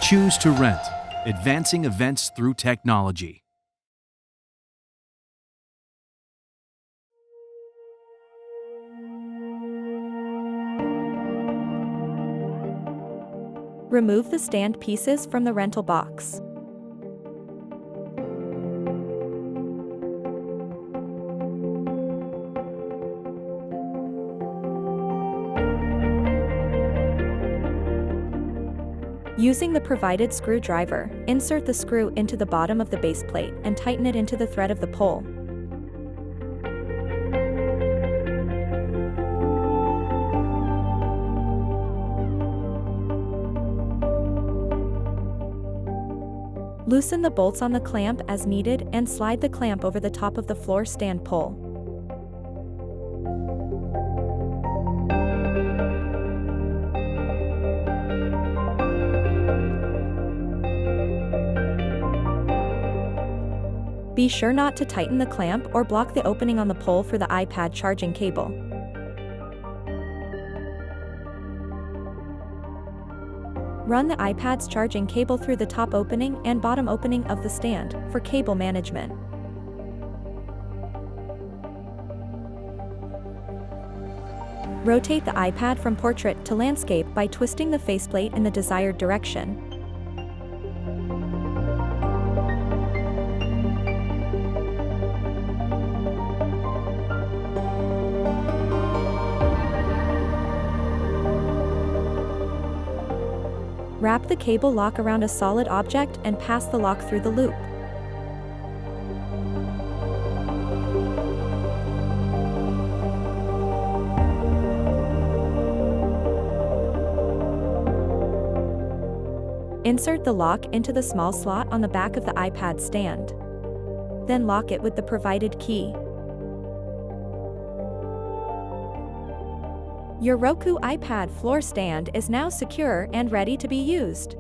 Choose to rent, advancing events through technology. Remove the stand pieces from the rental box. Using the provided screwdriver, insert the screw into the bottom of the base plate and tighten it into the thread of the pole. Loosen the bolts on the clamp as needed and slide the clamp over the top of the floor stand pole. Be sure not to tighten the clamp or block the opening on the pole for the iPad charging cable. Run the iPad's charging cable through the top opening and bottom opening of the stand for cable management. Rotate the iPad from portrait to landscape by twisting the faceplate in the desired direction. Wrap the cable lock around a solid object and pass the lock through the loop. Insert the lock into the small slot on the back of the iPad stand. Then lock it with the provided key. Your Roku iPad floor stand is now secure and ready to be used.